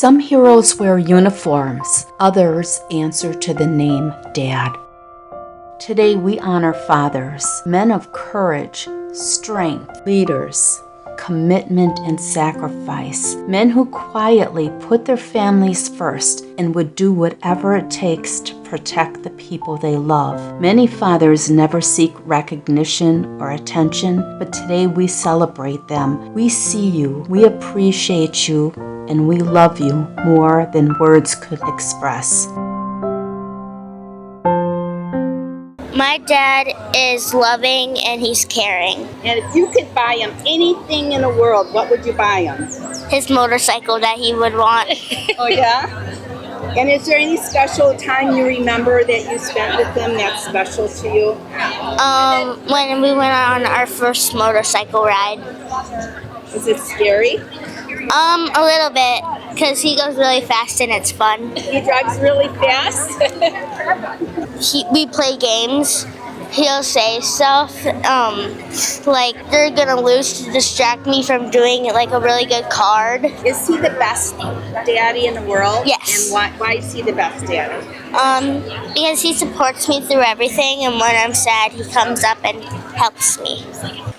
Some heroes wear uniforms, others answer to the name Dad. Today we honor fathers, men of courage, strength, leaders, commitment and sacrifice, men who quietly put their families first and would do whatever it takes to protect the people they love. Many fathers never seek recognition or attention, but today we celebrate them. We see you, we appreciate you, and we love you more than words could express. My dad is loving and he's caring. And if you could buy him anything in the world, what would you buy him? His motorcycle that he would want. Oh, yeah? And is there any special time you remember that you spent with him that's special to you? When we went on our first motorcycle ride. Is it scary? A little bit, because he goes really fast and it's fun. He drives really fast? We play games. He'll say stuff like they're gonna lose to distract me from doing like a really good card. Is he the best daddy in the world? Yes. And why is he the best daddy? Because he supports me through everything, and when I'm sad, he comes up and helps me.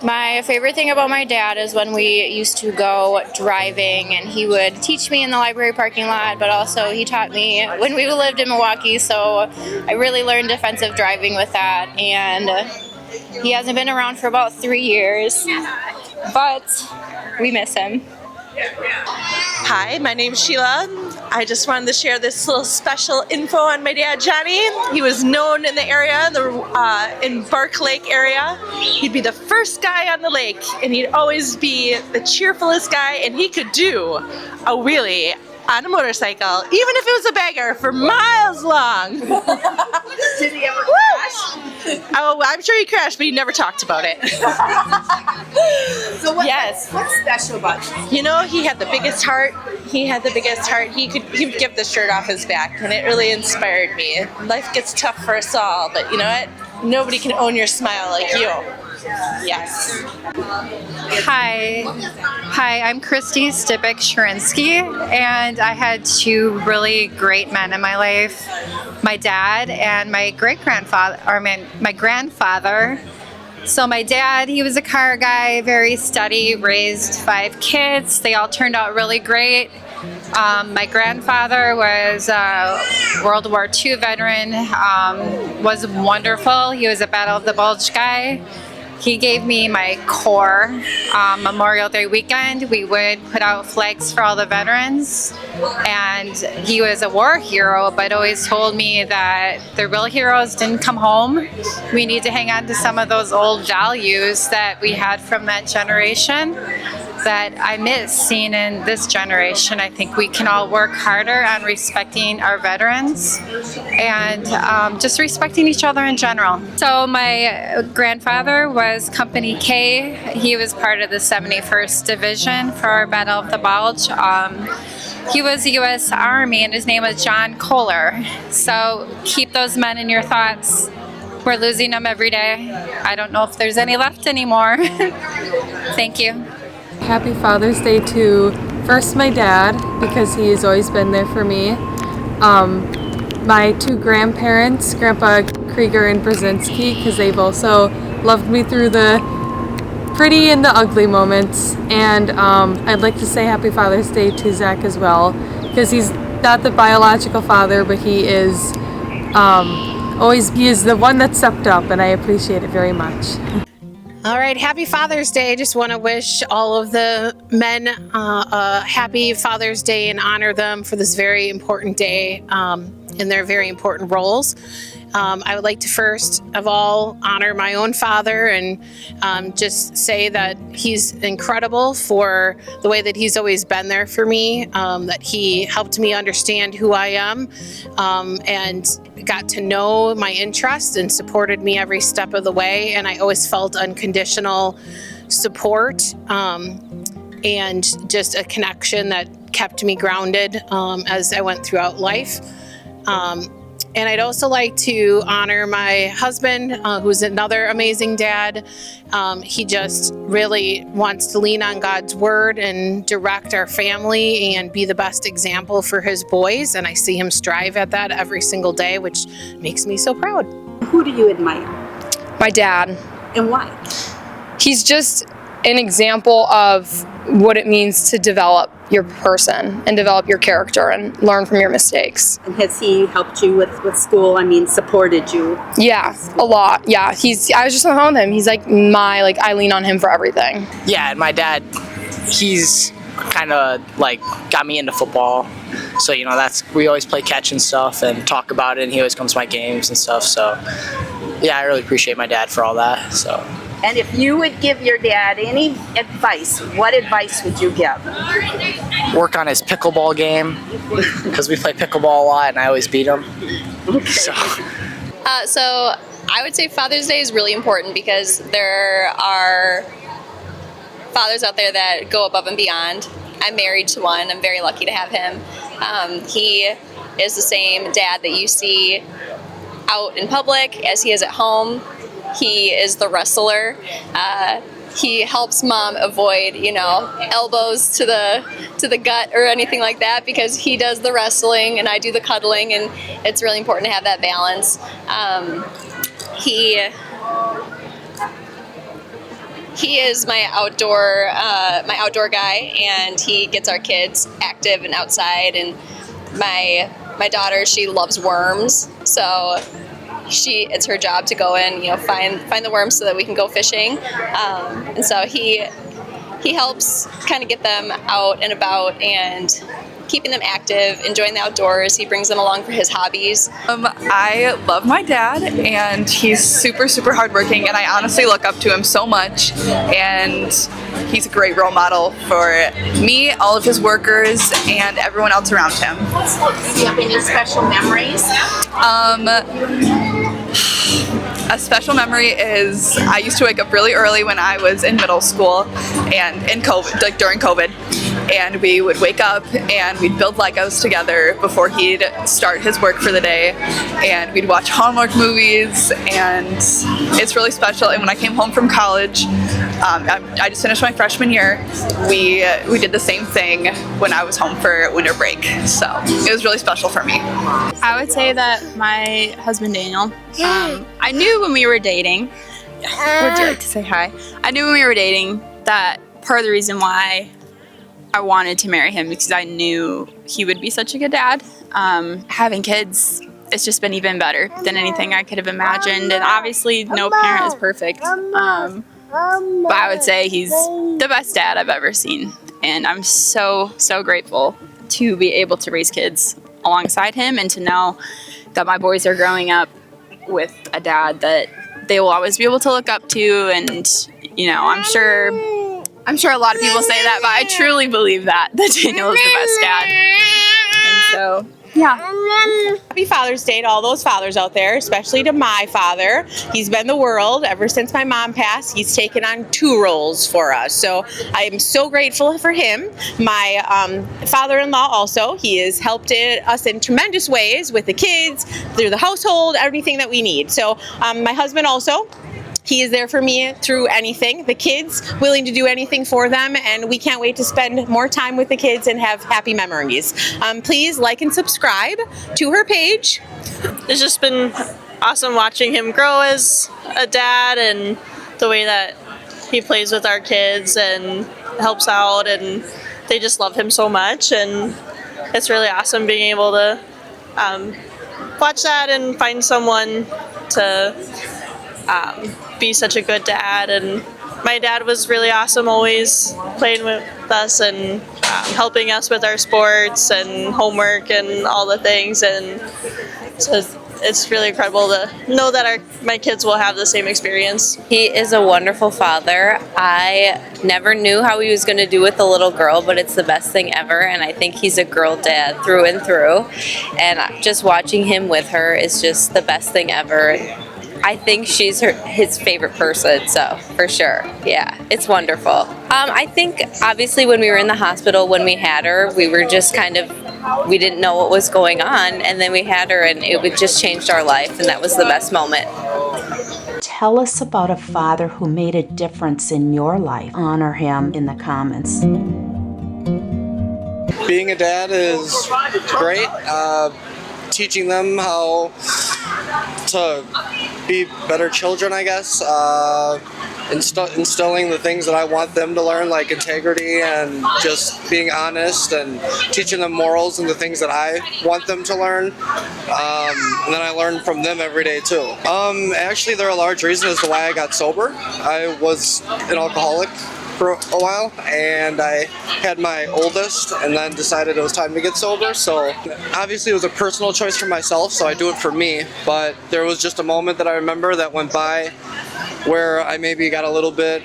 My favorite thing about my dad is when we used to go driving and he would teach me in the library parking lot, but also he taught me when we lived in Milwaukee, so I really learned defensive driving with that. And he hasn't been around for about 3 years, but we miss him. Hi, my name's Sheila. I just wanted to share this little special info on my dad, Johnny. He was known in the area, in Bark Lake area. He'd be the first guy on the lake, and he'd always be the cheerfulest guy, and he could do a wheelie on a motorcycle, even if it was a bagger, for miles long. Did he ever crash? Oh, I'm sure he crashed, but he never talked about it. So Yes. what's special about him? You know, he had the biggest heart. He had the biggest heart. He would give the shirt off his back, and it really inspired me. Life gets tough for us all, but you know what? Nobody can own your smile like you. Yes. Hi, I'm Christy Stipik-Sherinsky, and I had two really great men in my life, my dad and my grandfather. So my dad, he was a car guy, very steady, raised 5 kids. They all turned out really great. My grandfather was a World War II veteran, was wonderful. He was a Battle of the Bulge guy. He gave me my core. Memorial Day weekend, we would put out flags for all the veterans. And he was a war hero, but always told me that the real heroes didn't come home. We need to hang on to some of those old values that we had from that generation that I miss seeing in this generation. I think we can all work harder on respecting our veterans and just respecting each other in general. So my grandfather was Company K. He was part of the 71st Division for our Battle of the Bulge. He was the U.S. Army, and his name was John Kohler. So keep those men in your thoughts. We're losing them every day. I don't know if there's any left anymore. Thank you. Happy Father's Day to first my dad, because he has always been there for me. My 2 grandparents, Grandpa Krieger and Brzezinski, because they've also loved me through the pretty and the ugly moments. And I'd like to say Happy Father's Day to Zach as well, because he's not the biological father, but he is he is the one that stepped up, and I appreciate it very much. All right, happy Father's Day. I just want to wish all of the men a happy Father's Day and honor them for this very important day in their very important roles. I would like to first of all honor my own father and just say that he's incredible for the way that he's always been there for me, that he helped me understand who I am and got to know my interests and supported me every step of the way. And I always felt unconditional support and just a connection that kept me grounded as I went throughout life. And I'd also like to honor my husband, who's another amazing dad. He just really wants to lean on God's word and direct our family and be the best example for his boys. And I see him strive at that every single day, which makes me so proud. Who do you admire My dad. and why? He's just an example of what it means to develop your person and develop your character and learn from your mistakes. And has he helped you with school? I mean, supported you? Yeah, a lot. Yeah, I was just on the phone with him. He's like I lean on him for everything. Yeah, and my dad, he's kind of like got me into football. So, we always play catch and stuff and talk about it, and he always comes to my games and stuff. So, yeah, I really appreciate my dad for all that. So. And if you would give your dad any advice, what advice would you give? Work on his pickleball game, because we play pickleball a lot and I always beat him. So I would say Father's Day is really important because there are fathers out there that go above and beyond. I'm married to one. I'm very lucky to have him. He is the same dad that you see out in public as he is at home. He is the wrestler. He helps mom avoid, elbows to the gut or anything like that because he does the wrestling and I do the cuddling, and it's really important to have that balance. He is my outdoor guy, and he gets our kids active and outside. And my daughter, she loves worms, so it's her job to go in, find the worms so that we can go fishing. And so he helps kind of get them out and about and keeping them active, enjoying the outdoors. He brings them along for his hobbies. I love my dad, and he's super, super hardworking, and I honestly look up to him so much, and he's a great role model for me, all of his workers, and everyone else around him. Do you have any special memories? A special memory is I used to wake up really early when I was in middle school and during COVID, and we would wake up and we'd build Legos together before he'd start his work for the day, and we'd watch Hallmark movies, and it's really special. And when I came home from college, I just finished my freshman year, we did the same thing when I was home for winter break, so it was really special for me. I would say that my husband Daniel, I knew when we were dating, would you like to say hi? I knew when we were dating that part of the reason why I wanted to marry him because I knew he would be such a good dad. Having kids, it's just been even better than anything I could have imagined, and obviously no parent is perfect. But I would say he's the best dad I've ever seen, and I'm so, so grateful to be able to raise kids alongside him and to know that my boys are growing up with a dad that they will always be able to look up to. And I'm sure a lot of people say that, but I truly believe that Daniel is the best dad. And so yeah. Happy Father's Day to all those fathers out there, especially to my father. He's been the world ever since my mom passed. He's taken on 2 roles for us, so I am so grateful for him. My father-in-law also, he has helped us in tremendous ways with the kids, through the household, everything that we need. So my husband also, he is there for me through anything. The kids, willing to do anything for them, and we can't wait to spend more time with the kids and have happy memories. Please like and subscribe to her page. It's just been awesome watching him grow as a dad, and the way that he plays with our kids and helps out, and they just love him so much, and it's really awesome being able to watch that and find someone to be such a good dad. And my dad was really awesome, always playing with us and helping us with our sports and homework and all the things, and so it's really incredible to know that my kids will have the same experience. He is a wonderful father. I never knew how he was going to do with a little girl, but it's the best thing ever, and I think he's a girl dad through and through, and just watching him with her is just the best thing ever. I think she's his favorite person, so for sure. Yeah, it's wonderful. I think obviously when we were in the hospital, when we had her, we were just kind of we didn't know what was going on, and then we had her, and it just changed our life, and that was the best moment. Tell us about a father who made a difference in your life. Honor him in the comments. Being a dad is great. Teaching them how to be better children, I guess. Instilling the things that I want them to learn, like integrity and just being honest, and teaching them morals and the things that I want them to learn. And then I learn from them every day too. Actually, they're a large reason as to why I got sober. I was an alcoholic for a while, and I had my oldest and then decided it was time to get sober. So obviously it was a personal choice for myself, so I do it for me, but there was just a moment that I remember that went by where I maybe got a little bit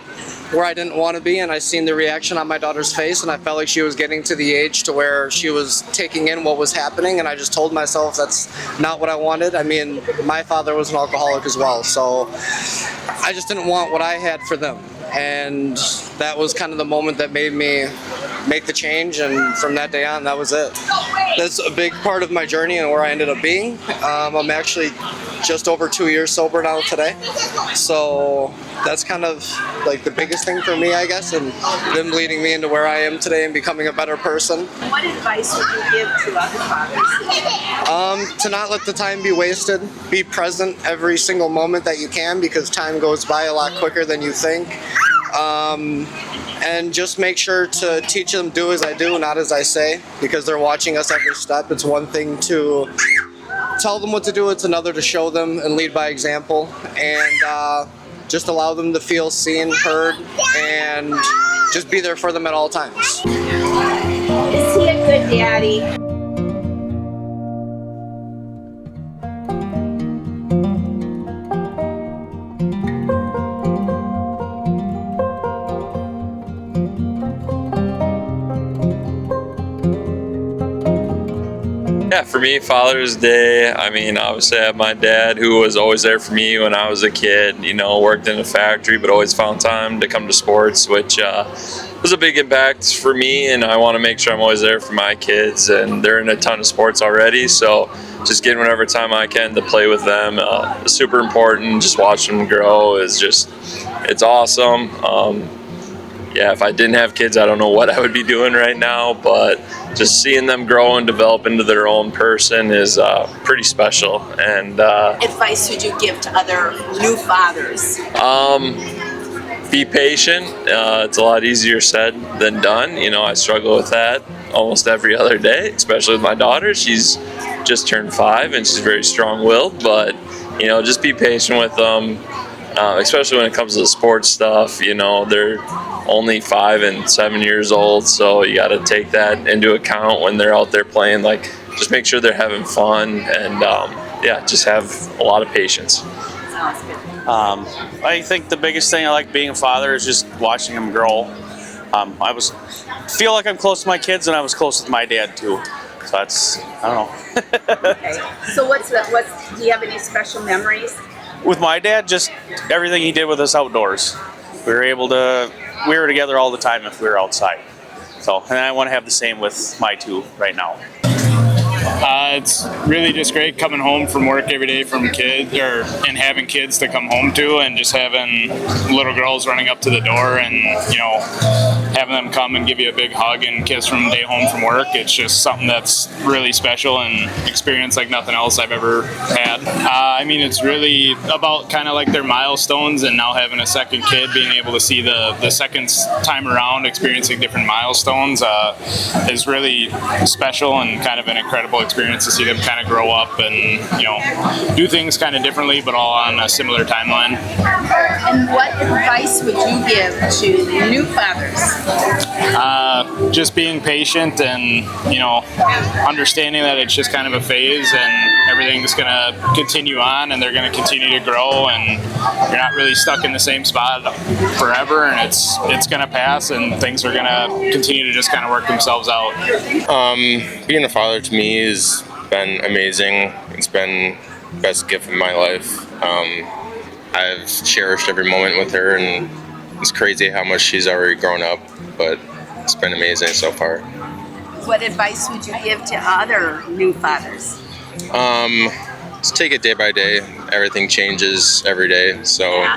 where I didn't want to be, and I seen the reaction on my daughter's face, and I felt like she was getting to the age to where she was taking in what was happening, and I just told myself that's not what I wanted. I mean, my father was an alcoholic as well, so I just didn't want what I had for them. And that was kind of the moment that made me make the change, and from that day on, that was it. That's a big part of my journey and where I ended up being. I'm actually just over 2 years sober now today, so that's kind of like the biggest thing for me, I guess, and them leading me into where I am today and becoming a better person. What advice would you give to other fathers? To not let the time be wasted. Be present every single moment that you can, because time goes by a lot quicker than you think. And just make sure to teach them do as I do, not as I say, because they're watching us every step. It's one thing to tell them what to do, it's another to show them and lead by example, and just allow them to feel seen, heard, and just be there for them at all times. Is he a good daddy? Yeah, for me, Father's Day, I mean, obviously I have my dad who was always there for me when I was a kid, you know, worked in a factory, but always found time to come to sports, which was a big impact for me, and I want to make sure I'm always there for my kids, and they're in a ton of sports already, so just getting whatever time I can to play with them is super important. Just watching them grow is just, it's awesome. Yeah, if I didn't have kids, I don't know what I would be doing right now, but just seeing them grow and develop into their own person is pretty special. And Advice would you give to other new fathers? Be patient. It's a lot easier said than done. You know, I struggle with that almost every other day, especially with my daughter. She's just turned 5 and she's very strong-willed, but, you know, just be patient with them, especially when it comes to the sports stuff. You know, they're only 5 and 7 years old, so you got to take that into account when they're out there playing. Like, just make sure they're having fun, and yeah, just have a lot of patience. I think the biggest thing I like being a father is just watching them grow. I feel like I'm close to my kids, and I was close with my dad too. So that's, I don't know. Okay. So do you have any special memories? With my dad, just everything he did with us outdoors. We were together all the time if we were outside. So, and I want to have the same with my 2 right now. It's really just great coming home from work every day and having kids to come home to, and just having little girls running up to the door and, you know, having them come and give you a big hug and kiss from day home from work. It's just something that's really special and experience like nothing else I've ever had. I mean, it's really about kind of like their milestones, and now having a second kid, being able to see the second time around experiencing different milestones is really special and kind of an incredible experience to see them kind of grow up and, you know, do things kind of differently, but all on a similar timeline. And what advice would you give to new fathers? Just being patient and, you know, understanding that it's just kind of a phase and everything's going to continue on and they're going to continue to grow, and you're not really stuck in the same spot forever, and it's going to pass and things are going to continue to just kind of work themselves out. Being a father to me has been amazing. It's been the best gift of my life. I've cherished every moment with her, and it's crazy how much she's already grown up, but it's been amazing so far. what advice would you give to other new fathers? Just take it day by day. Everything changes every day, so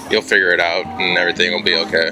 you'll figure it out and everything will be okay.